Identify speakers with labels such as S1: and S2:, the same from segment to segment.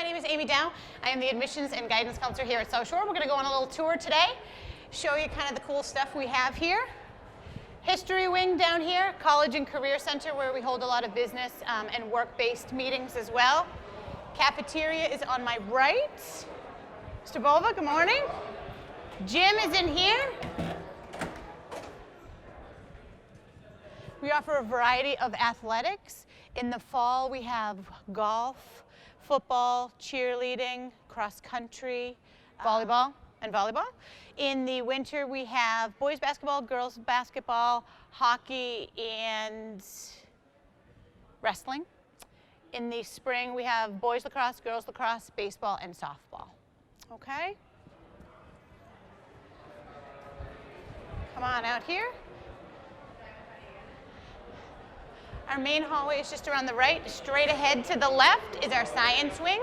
S1: name is Amy Dow. I am the Admissions and Guidance Counselor here at South Shore. We're going to go on a little tour today, show you kind of the cool stuff we have here. History wing down here, College and Career Center, where we hold a lot of business and work-based meetings as well. Cafeteria is on my right. Mr. Bova, good morning. Gym is in here. We offer a variety of athletics. In the fall, we have golf, football, cheerleading, cross country, volleyball, and volleyball. In the winter, we have boys basketball, girls basketball, hockey, and wrestling. In the spring, we have boys lacrosse, girls lacrosse, baseball, and softball. Okay? Come on out here. Our main hallway is just around the right. Straight ahead to the left is our science wing.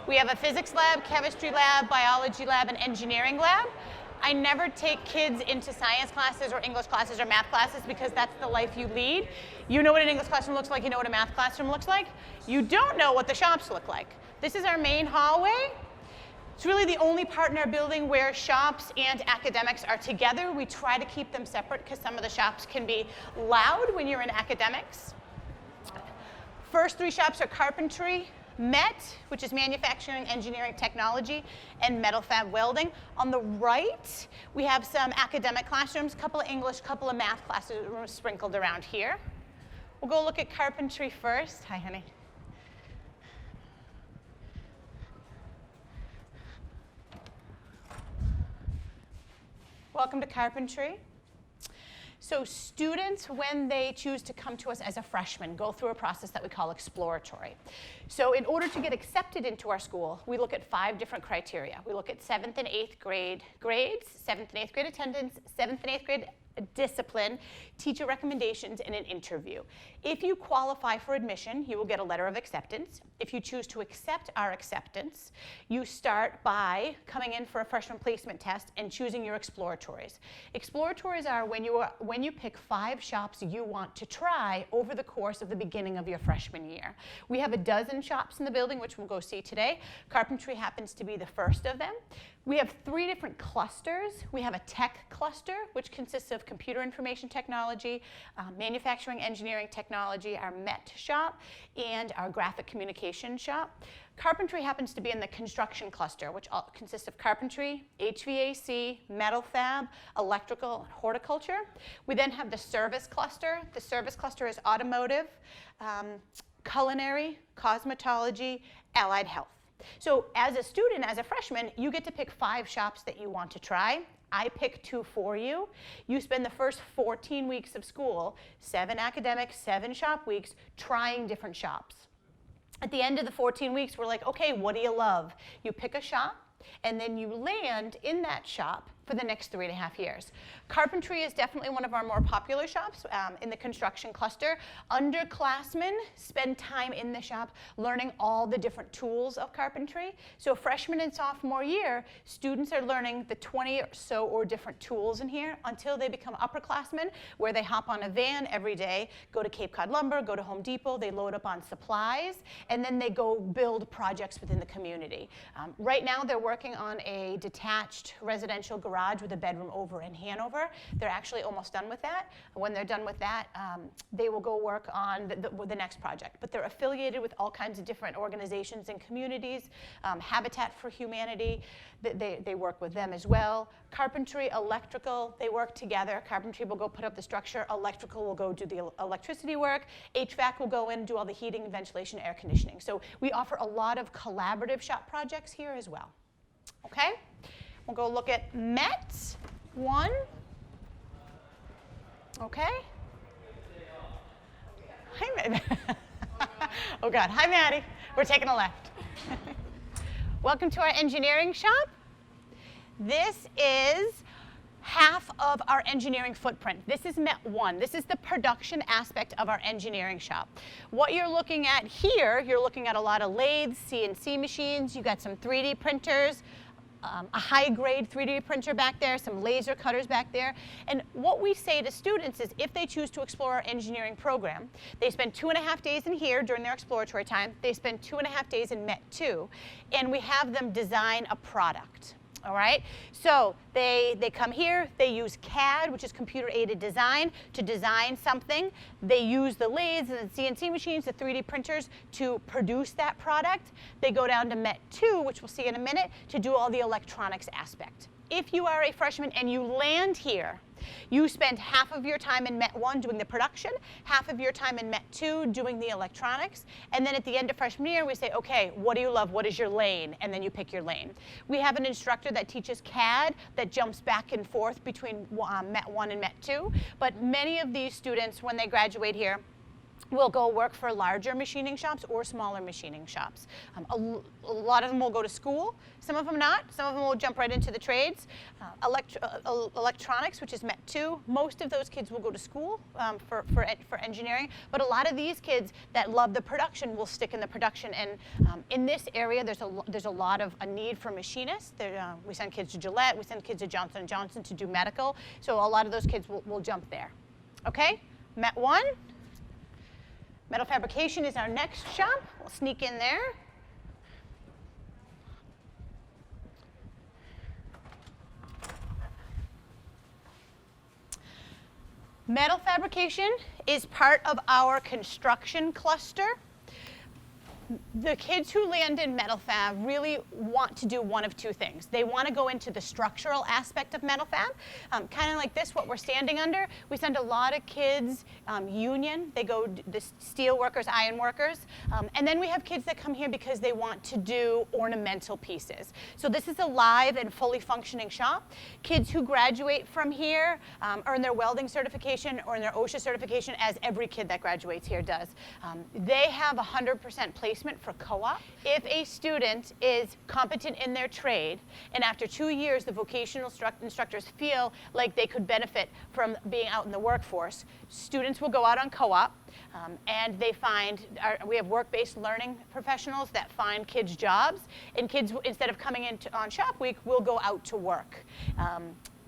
S1: We have a physics lab, chemistry lab, biology lab, and engineering lab. I never take kids into science classes or English classes or math classes because that's the life you lead. You know what an English classroom looks like, you know what a math classroom looks like. You don't know what the shops look like. This is our main hallway. It's really the only part in our building where shops and academics are together. We try to keep them separate because some of the shops can be loud when you're in academics. First three shops are Carpentry, MET, which is Manufacturing, Engineering, Technology, and Metal Fab Welding. On the right, we have some academic classrooms, a couple of English, a couple of math classes sprinkled around here. We'll go look at Carpentry first. Hi, honey. Welcome to Carpentry. So students, when they choose to come to us as a freshman, go through a process that we call exploratory. So in order to get accepted into our school, we look at 5 different criteria. We look at 7th and 8th grade grades, 7th and 8th grade attendance, 7th and 8th grade discipline, teacher recommendations, and an interview. If you qualify for admission, you will get a letter of acceptance. If you choose to accept our acceptance, you start by coming in for a freshman placement test and choosing your exploratories. Exploratories are when you pick 5 shops you want to try over the course of the beginning of your freshman year. We have a dozen shops in the building, which we'll go see today. Carpentry happens to be the first of them. We have 3 different clusters. We have a tech cluster, which consists of computer information technology, manufacturing engineering technology, our MET shop, and our graphic communication shop. Carpentry happens to be in the construction cluster, which consists of carpentry, HVAC, metal fab, electrical, and horticulture. We then have the service cluster. The service cluster is automotive, culinary, cosmetology, allied health. So as a student, as a freshman, you get to pick 5 shops that you want to try. I pick 2 for you. You spend the first 14 weeks of school, 7 academic, 7 shop weeks, trying different shops. At the end of the 14 weeks, we're like, okay, what do you love? You pick a shop, and then you land in that shop for the next 3.5 years. Carpentry is definitely one of our more popular shops in the construction cluster. Underclassmen spend time in the shop learning all the different tools of carpentry. So freshman and sophomore year, students are learning the 20 or so different tools in here until they become upperclassmen, where they hop on a van every day, go to Cape Cod Lumber, go to Home Depot, they load up on supplies, and then they go build projects within the community. Right now, they're working on a detached residential garage with a bedroom over in Hanover. They're actually almost done with that. When they're done with that, they will go work on the next project. But they're affiliated with all kinds of different organizations and communities. Habitat for Humanity, they work with them as well. Carpentry, electrical, they work together. Carpentry will go put up the structure. Electrical will go do the electricity work. HVAC will go in and do all the heating, ventilation, air conditioning. So we offer a lot of collaborative shop projects here as well. Okay? We'll go look at MET 1. Okay? Hi, Maddie. Oh, God. Hi, Maddie. We're taking a left. Welcome to our engineering shop. This is half of our engineering footprint. This is MET 1. This is the production aspect of our engineering shop. What you're looking at here, you're looking at a lot of lathes, CNC machines. You got some 3D printers, a high-grade 3D printer back there, some laser cutters back there. And what we say to students is if they choose to explore our engineering program, they spend 2.5 days in here during their exploratory time. They spend 2.5 days in MET 2, and we have them design a product. All right, so they come here, they use CAD, which is computer-aided design, to design something. They use the lathes and the CNC machines, the 3D printers, to produce that product. They go down to MET 2, which we'll see in a minute, to do all the electronics aspect. If you are a freshman and you land here, you spend half of your time in MET 1 doing the production, half of your time in MET 2 doing the electronics, and then at the end of freshman year, we say, okay, what do you love? What is your lane? And then you pick your lane. We have an instructor that teaches CAD that jumps back and forth between MET 1 and MET 2, but many of these students, when they graduate here, will go work for larger machining shops or smaller machining shops. A lot of them will go to school, some of them not. Some of them will jump right into the trades. Electronics, which is MET 2, most of those kids will go to school for engineering, but a lot of these kids that love the production will stick in the production. And in this area, there's a lot of a need for machinists. We send kids to Gillette, we send kids to Johnson & Johnson to do medical, so a lot of those kids will jump there. Okay, MET 1. Metal fabrication is our next shop. We'll sneak in there. Metal fabrication is part of our construction cluster. The kids who land in metal fab really want to do one of two things. They want to go into the structural aspect of metal fab, kind of like this, what we're standing under. We send a lot of kids union. They go the steel workers, iron workers. And then we have kids that come here because they want to do ornamental pieces. So this is a live and fully functioning shop. Kids who graduate from here earn their welding certification or their OSHA certification, as every kid that graduates here does. They have 100% placement for co-op. If a student is competent in their trade, and after 2 years the vocational instructors feel like they could benefit from being out in the workforce, students will go out on co-op, and they we have work-based learning professionals that find kids jobs, and kids, instead of coming in on shop week, will go out to work.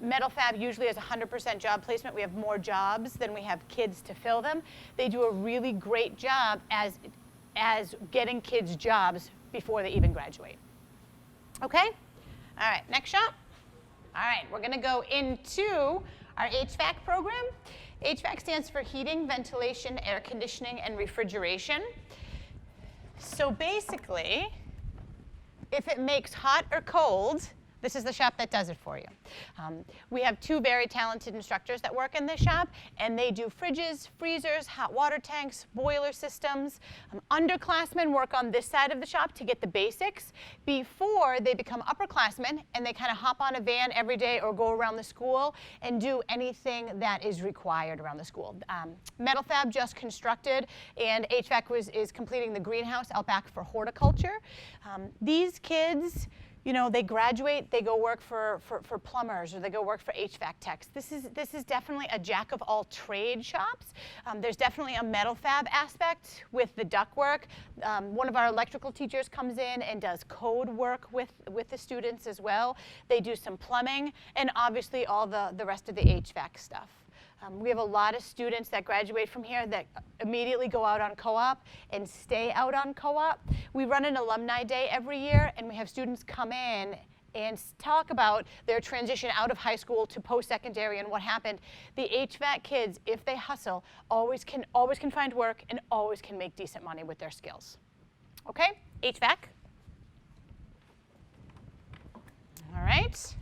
S1: Metal fab usually has 100% job placement. We have more jobs than we have kids to fill them. They do a really great job as getting kids jobs before they even graduate. Okay? All right, next shop. All right, we're going to go into our HVAC program. HVAC stands for heating, ventilation, air conditioning, and refrigeration. So basically, if it makes hot or cold, this is the shop that does it for you. We have 2 very talented instructors that work in this shop, and they do fridges, freezers, hot water tanks, boiler systems. Underclassmen work on this side of the shop to get the basics before they become upperclassmen, and they kind of hop on a van every day or go around the school and do anything that is required around the school. Metal fab just constructed, and HVAC is completing the greenhouse out back for horticulture. These kids, you know, they graduate, they go work for plumbers, or they go work for HVAC techs. This is definitely a jack of all trade shops. There's definitely a metal fab aspect with the ductwork. One of our electrical teachers comes in and does code work with the students as well. They do some plumbing, and obviously all the rest of the HVAC stuff. We have a lot of students that graduate from here that immediately go out on co-op and stay out on co-op. We run an alumni day every year, and we have students come in and talk about their transition out of high school to post-secondary and what happened. The HVAC kids, if they hustle, always can find work and always can make decent money with their skills. Okay, HVAC. All right,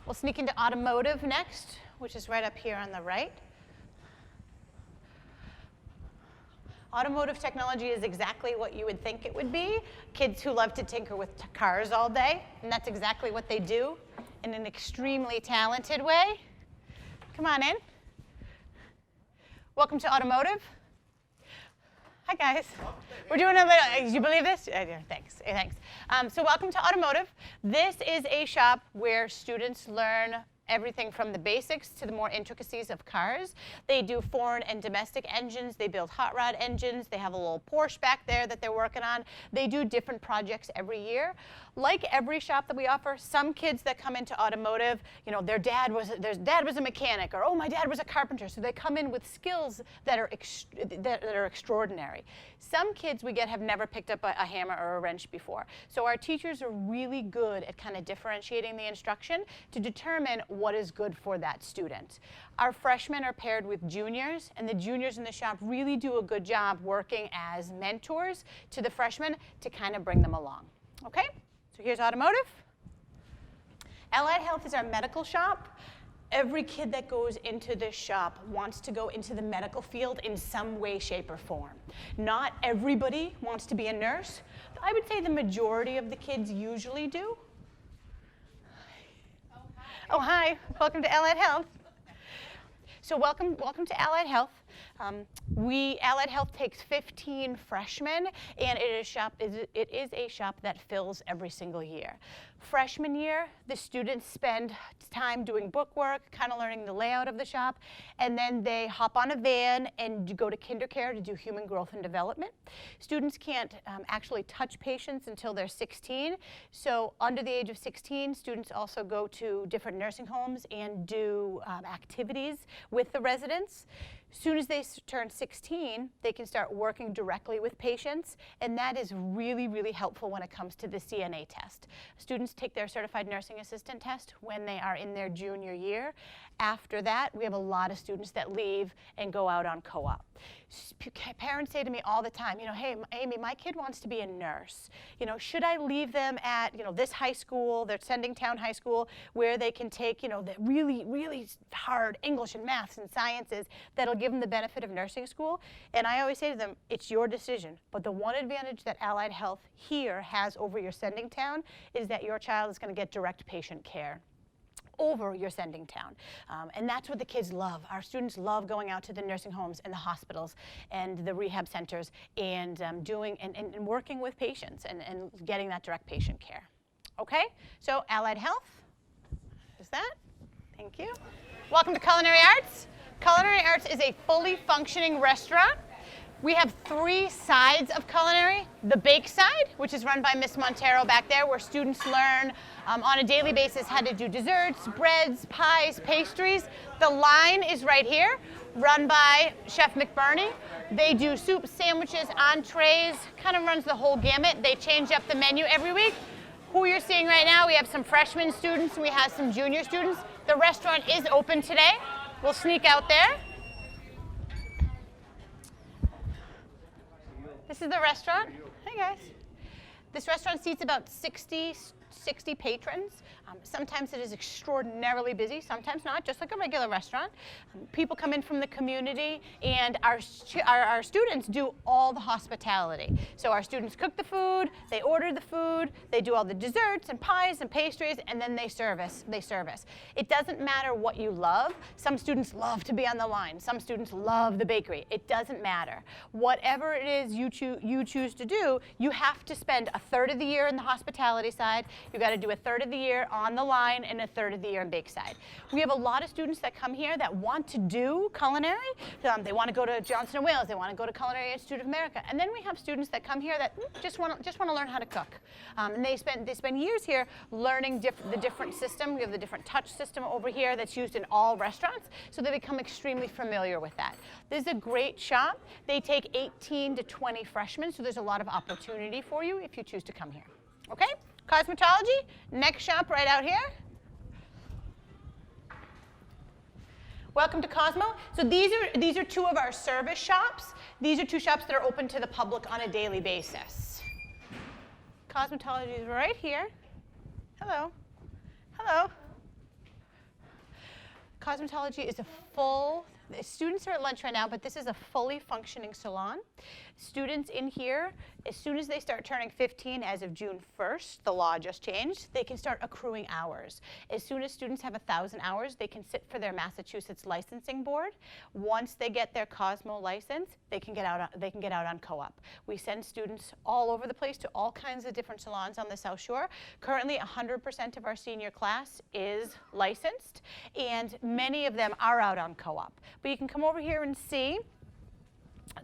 S1: we'll sneak into automotive next, which is right up here on the right. Automotive technology is exactly what you would think it would be. Kids who love to tinker with cars all day, and that's exactly what they do in an extremely talented way. Come on in. Welcome to Automotive. Hi, guys. We're doing a little, you believe this? Thanks, thanks. So welcome to Automotive. This is a shop where students learn everything from the basics to the more intricacies of cars. They do foreign and domestic engines. They build hot rod engines. They have a little Porsche back there that they're working on. They do different projects every year. Like every shop that we offer, some kids that come into automotive, you know, their dad was a mechanic, or oh, my dad was a carpenter. So they come in with skills that are extraordinary. Some kids we get have never picked up a hammer or a wrench before. So our teachers are really good at kind of differentiating the instruction to determine what is good for that student. Our freshmen are paired with juniors, and the juniors in the shop really do a good job working as mentors to the freshmen to kind of bring them along. Okay? So here's Automotive. Allied Health is our medical shop. Every kid that goes into this shop wants to go into the medical field in some way, shape, or form. Not everybody wants to be a nurse. I would say the majority of the kids usually do. Oh, hi. Welcome to Allied Health. So welcome to Allied Health. Allied Health takes 15 freshmen, and it is a shop that fills every single year. Freshman year, the students spend time doing bookwork, kind of learning the layout of the shop, and then they hop on a van and go to KinderCare to do human growth and development. Students can't actually touch patients until they're 16, so under the age of 16, students also go to different nursing homes and do activities with the residents. As soon as they turn 16, they can start working directly with patients, and that is really, really helpful when it comes to the CNA test. Students take their certified nursing assistant test when they are in their junior year. After that, we have a lot of students that leave and go out on co-op. Parents say to me all the time, you know, hey, Amy, my kid wants to be a nurse. You know, should I leave them at, you know, this high school, their sending town high school, where they can take, you know, the really, really hard English and maths and sciences that'll give them the benefit of nursing school? And I always say to them, it's your decision. But the one advantage that Allied Health here has over your sending town is that your child is going to get direct patient care over your sending town. And that's what the kids love. Our students love going out to the nursing homes and the hospitals and the rehab centers and and working with patients and getting that direct patient care. Okay, so Allied Health is that. Thank you. Welcome to Culinary Arts. Culinary Arts is a fully functioning restaurant. We have 3 sides of Culinary. The bake side, which is run by Ms. Montero back there, where students learn on a daily basis how to do desserts, breads, pies, pastries. The line is right here, run by Chef McBurney. They do soups, sandwiches, entrees, kind of runs the whole gamut. They change up the menu every week. Who you're seeing right now, we have some freshman students and we have some junior students. The restaurant is open today. We'll sneak out there. This is the restaurant. Hey guys. This restaurant seats about 60 patrons. Sometimes it is extraordinarily busy, sometimes not, just like a regular restaurant. People come in from the community, and our students do all the hospitality. So our students cook the food, they order the food, they do all the desserts and pies and pastries, and then they service. It doesn't matter what you love. Some students love to be on the line. Some students love the bakery. It doesn't matter. Whatever it is you choose to do, you have to spend a third of the year in the hospitality side. You've got to do a third of the year on the line and a third of the year in bake side. We have a lot of students that come here that want to do culinary. They want to go to Johnson & Wales. They want to go to Culinary Institute of America. And then we have students that come here that just want to learn how to cook. And they spend years here learning the different system. We have the different touch system over here that's used in all restaurants, so they become extremely familiar with that. This is a great shop. They take 18 to 20 freshmen, so there's a lot of opportunity for you if you choose to come here. Okay? Cosmetology, next shop right out here. Welcome to Cosmo. So these are 2 of our service shops. These are 2 shops that are open to the public on a daily basis. Cosmetology is right here. Hello. Hello. Cosmetology is a full, the students are at lunch right now, but this is a fully functioning salon. Students in here, as soon as they start turning 15 as of June 1st, the law just changed, they can start accruing hours. As soon as students have 1,000 hours, they can sit for their Massachusetts licensing board. Once they get their Cosmo license, they can get out on co-op. We send students all over the place to all kinds of different salons on the South Shore. Currently, 100% of our senior class is licensed, and many of them are out on co-op. But you can come over here and see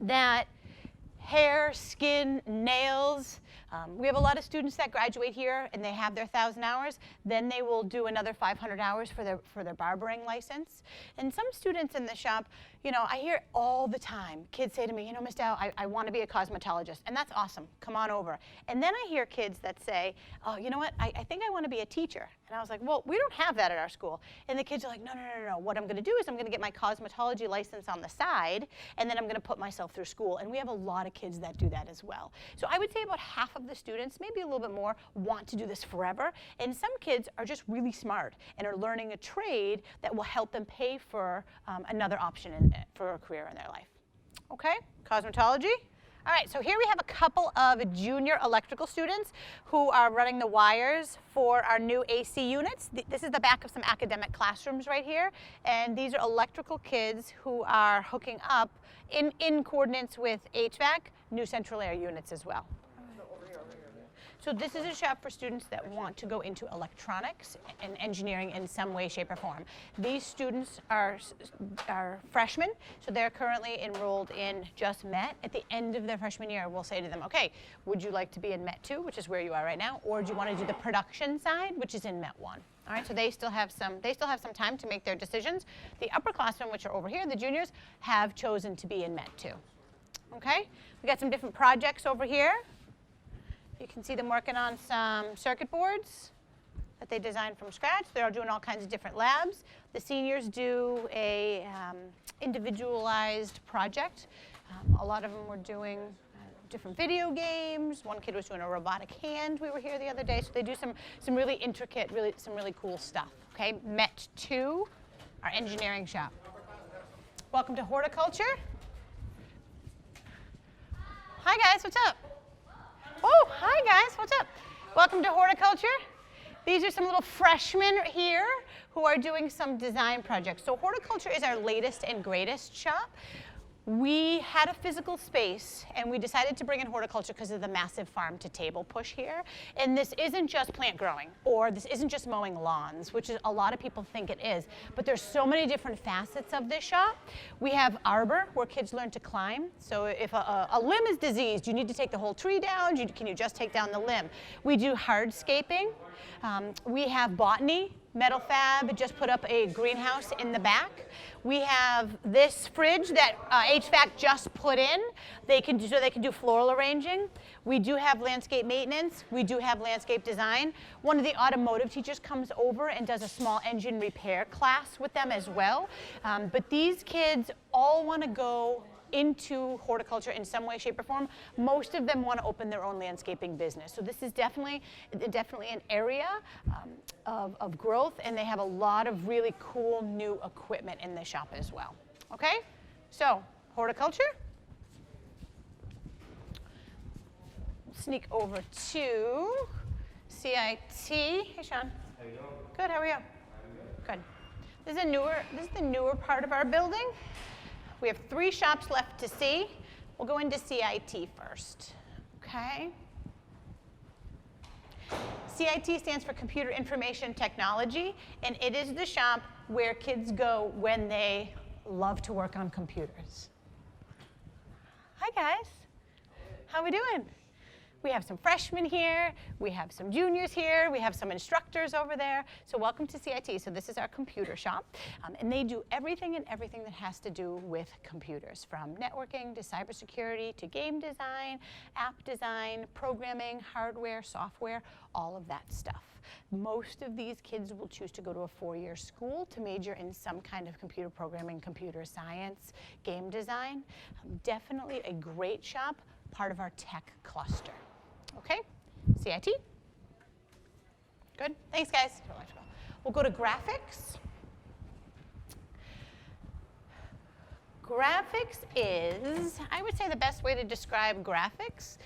S1: that hair, skin, nails. We have a lot of students that graduate here and they have their 1,000 hours. Then they will do another 500 hours for their barbering license. And some students in the shop, you know, I hear all the time, kids say to me, you know, Ms. Dow, I want to be a cosmetologist. And that's awesome. Come on over. And then I hear kids that say, oh, you know what, I think I want to be a teacher. And I was like, well, we don't have that at our school. And the kids are like, no. What I'm going to do is I'm going to get my cosmetology license on the side, and then I'm going to put myself through school. And we have a lot of kids that do that as well. So I would say about half of the students, maybe a little bit more, want to do this forever. And some kids are just really smart and are learning a trade that will help them pay for another option for a career in their life. Okay, cosmetology. All right, so here we have a couple of junior electrical students who are running the wires for our new AC units. This is the back of some academic classrooms right here. And these are electrical kids who are hooking up in coordinates with HVAC, new central air units as well. So this is a shop for students that want to go into electronics and engineering in some way, shape, or form. These students are freshmen, so they're currently enrolled in just MET. At the end of their freshman year, we'll say to them, okay, would you like to be in MET 2, which is where you are right now, or do you want to do the production side, which is in MET 1? All right, so they still have some time to make their decisions. The upperclassmen, which are over here, the juniors, have chosen to be in MET 2. Okay, we got some different projects over here. You can see them working on some circuit boards that they designed from scratch. They're doing all kinds of different labs. The seniors do a individualized project. A lot of them were doing different video games. One kid was doing a robotic hand. We were here the other day. So they do some really intricate, some really cool stuff. Okay, MET 2, our engineering shop. Welcome to Horticulture. Hi guys, what's up? Oh, hi guys, what's up? Welcome to Horticulture. These are some little freshmen here who are doing some design projects. So Horticulture is our latest and greatest shop. We had a physical space and we decided to bring in Horticulture because of the massive farm to table push here. And this isn't just plant growing, or this isn't just mowing lawns, which is a lot of people think it is, but there's so many different facets of this shop. We have arbor, where kids learn to climb. So if a limb is diseased, you need to take the whole tree down, can you just take down the limb? We do hardscaping. We have botany. Metal Fab just put up a greenhouse in the back. We have this fridge that HVAC just put in. They can do floral arranging. We do have landscape maintenance. We do have landscape design. One of the automotive teachers comes over and does a small engine repair class with them as well. But these kids all want to go into horticulture in some way, shape, or form. Most of them want to open their own landscaping business. So this is definitely an area of growth, and they have a lot of really cool new equipment in the shop as well. Okay, so horticulture. Sneak over to CIT. Hey, Sean.
S2: How you doing?
S1: Good. How are you? Good. This is the newer part of our building. We have 3 shops left to see. We'll go into CIT first, okay? CIT stands for Computer Information Technology, and it is the shop where kids go when they love to work on computers. Hi, guys. How we doing? We have some freshmen here, we have some juniors here, we have some instructors over there. So welcome to CIT. So this is our computer shop, and they do everything that has to do with computers, from networking to cybersecurity to game design, app design, programming, hardware, software, all of that stuff. Most of these kids will choose to go to a 4-year school to major in some kind of computer programming, computer science, game design. Definitely a great shop, part of our tech cluster. Okay, CIT. Good, thanks guys. We'll go to graphics. Graphics is, I would say the best way to describe graphics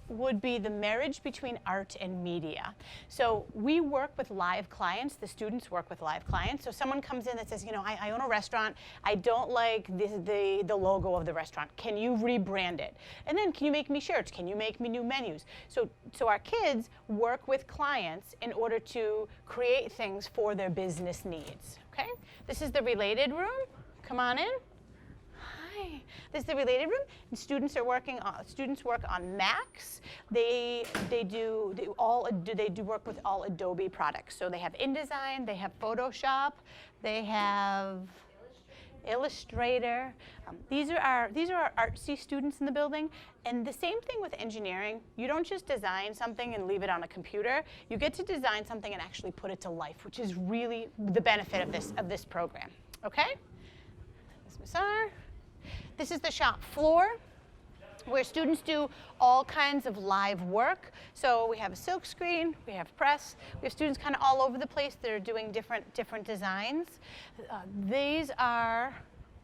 S1: would be the marriage between art and media. So we work with live clients, the students work with live clients. So someone comes in that says, you know, I own a restaurant, I don't like the logo of the restaurant. Can you rebrand it? And then can you make me shirts? Can you make me new menus? So our kids work with clients in order to create things for their business needs, okay? This is the related room. Come on in. Hi. This is the related room, and students work on Macs. They do work with all Adobe products. So they have InDesign, they have Photoshop, they have Illustrator. These are our artsy students in the building. And the same thing with engineering. You don't just design something and leave it on a computer. You get to design something and actually put it to life, which is really the benefit of this program. Okay? This is the shop floor where students do all kinds of live work. So we have a silk screen, we have press, we have students kind of all over the place that are doing different designs. These are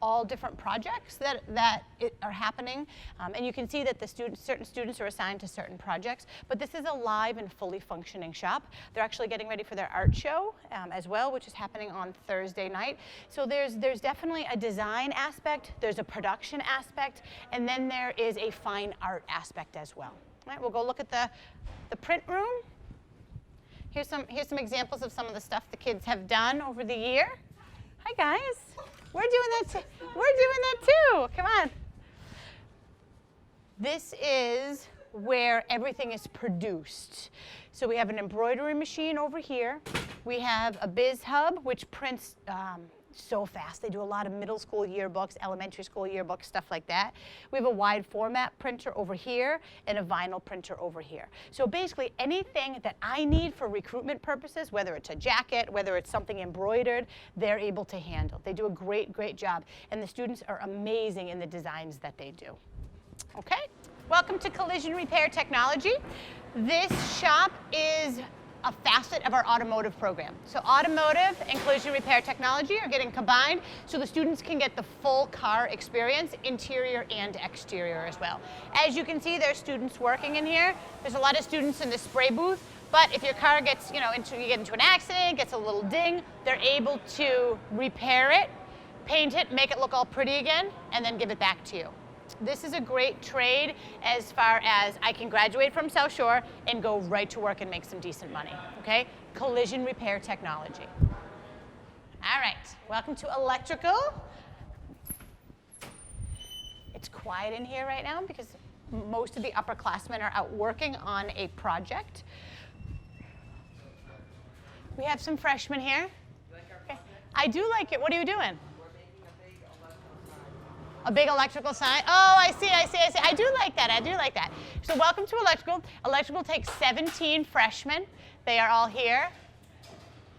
S1: all different projects that are happening. And you can see that certain students are assigned to certain projects. But this is a live and fully functioning shop. They're actually getting ready for their art show as well, which is happening on Thursday night. So there's definitely a design aspect, there's a production aspect, and then there is a fine art aspect as well. All right, we'll go look at the print room. Here's some examples of some of the stuff the kids have done over the year. Hi, guys. We're doing that too. Come on. This is where everything is produced. So we have an embroidery machine over here. We have a Biz Hub, which prints so fast. They do a lot of middle school yearbooks, elementary school yearbooks, stuff like that. We have a wide format printer over here and a vinyl printer over here. So basically anything that I need for recruitment purposes, whether it's a jacket, whether it's something embroidered, they're able to handle. They do a great job. And the students are amazing in the designs that they do. Okay? Welcome to Collision Repair Technology. This shop is a facet of our automotive program. So automotive and collision repair technology are getting combined so the students can get the full car experience, interior and exterior as well. As you can see, there's students working in here. There's a lot of students in the spray booth, but if your car gets, you get into an accident, gets a little ding, they're able to repair it, paint it, make it look all pretty again, and then give it back to you. This is a great trade as far as I can graduate from South Shore and go right to work and make some decent money, okay? Collision repair technology. All right, welcome to electrical. It's quiet in here right now because most of the upperclassmen are out working on a project. We have some freshmen here. Okay. I do like it. What are you doing? A big electrical sign. Oh, I see. I do like that. So welcome to electrical. Electrical takes 17 freshmen. They are all here.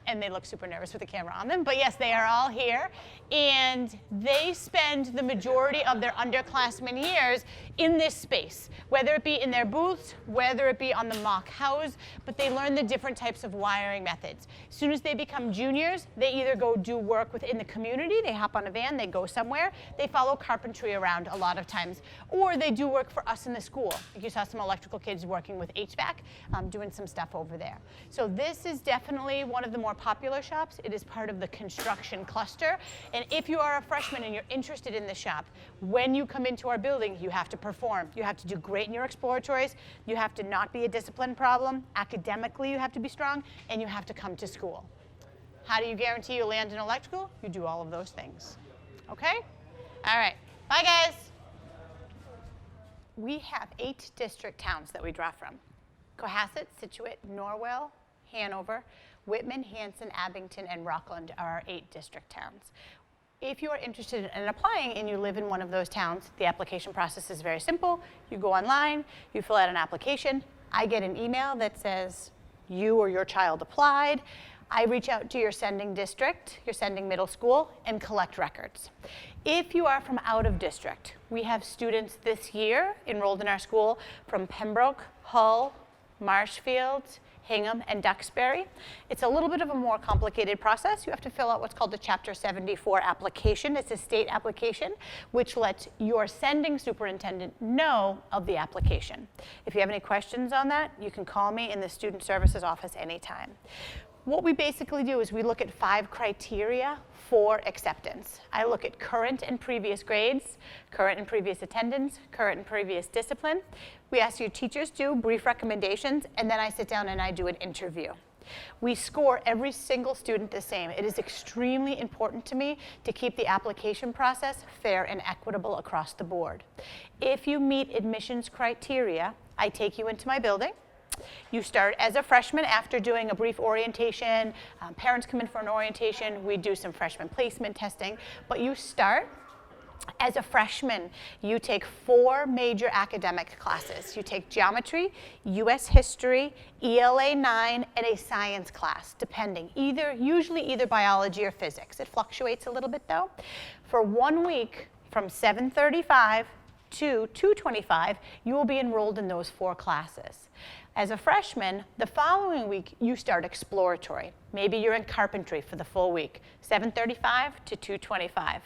S1: And they look super nervous with the camera on them. But yes, they are all here. And they spend the majority of their underclassmen years in this space, whether it be in their booths, whether it be on the mock house, but they learn the different types of wiring methods. As soon as they become juniors, they either go do work within the community, they hop on a van, they go somewhere, they follow carpentry around a lot of times, or they do work for us in the school. Like you saw some electrical kids working with HVAC, doing some stuff over there. So this is definitely one of the more popular shops. It is part of the construction cluster. And if you are a freshman and you're interested in the shop, when you come into our building, you have to perform. You have to do great in your exploratories. You have to not be a discipline problem. Academically, you have to be strong, and you have to come to school. How do you guarantee you land in electrical? You do all of those things. Okay? All right. Bye, guys. We have 8 district towns that we draw from. Cohasset, Scituate, Norwell, Hanover, Whitman, Hanson, Abington, and Rockland are our 8 district towns. If you are interested in applying and you live in one of those towns, the application process is very simple. You go online, you fill out an application. I get an email that says you or your child applied. I reach out to your sending district, your sending middle school, and collect records. If you are from out of district, we have students this year enrolled in our school from Pembroke, Hull, Marshfield, Hingham, and Duxbury. It's a little bit of a more complicated process. You have to fill out what's called the Chapter 74 application. It's a state application, which lets your sending superintendent know of the application. If you have any questions on that, you can call me in the Student Services office anytime. What we basically do is we look at 5 criteria for acceptance. I look at current and previous grades, current and previous attendance, current and previous discipline. We ask your teachers to brief recommendations, and then I sit down and I do an interview. We score every single student the same. It is extremely important to me to keep the application process fair and equitable across the board. If you meet admissions criteria, I take you into my building. You start as a freshman after doing a brief orientation. Parents come in for an orientation. We do some freshman placement testing. But you start as a freshman. You take 4 major academic classes. You take geometry, U.S. history, ELA 9, and a science class, depending. Usually either biology or physics. It fluctuates a little bit, though. For 1 week, from 7:35 to 2:25, you will be enrolled in those 4 classes. As a freshman, the following week, you start exploratory. Maybe you're in carpentry for the full week, 7:35 to 2:25.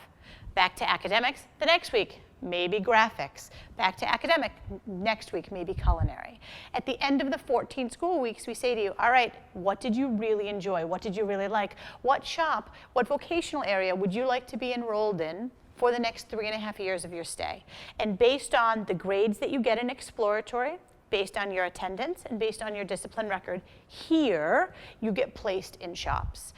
S1: Back to academics the next week, maybe graphics. Back to academic next week, maybe culinary. At the end of the 14 school weeks, we say to you, all right, what did you really enjoy? What did you really like? What shop, what vocational area would you like to be enrolled in for the next 3.5 years of your stay? And based on the grades that you get in exploratory, based on your attendance, and based on your discipline record, here you get placed in shops.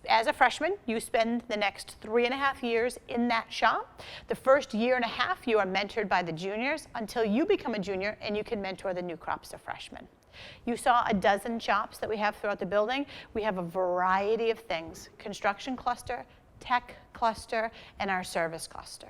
S1: As a freshman, you spend the next 3.5 years in that shop. The first 1.5 years, you are mentored by the juniors until you become a junior and you can mentor the new crops of freshmen. You saw a dozen shops that we have throughout the building. We have a variety of things: construction cluster, tech cluster, and our service cluster.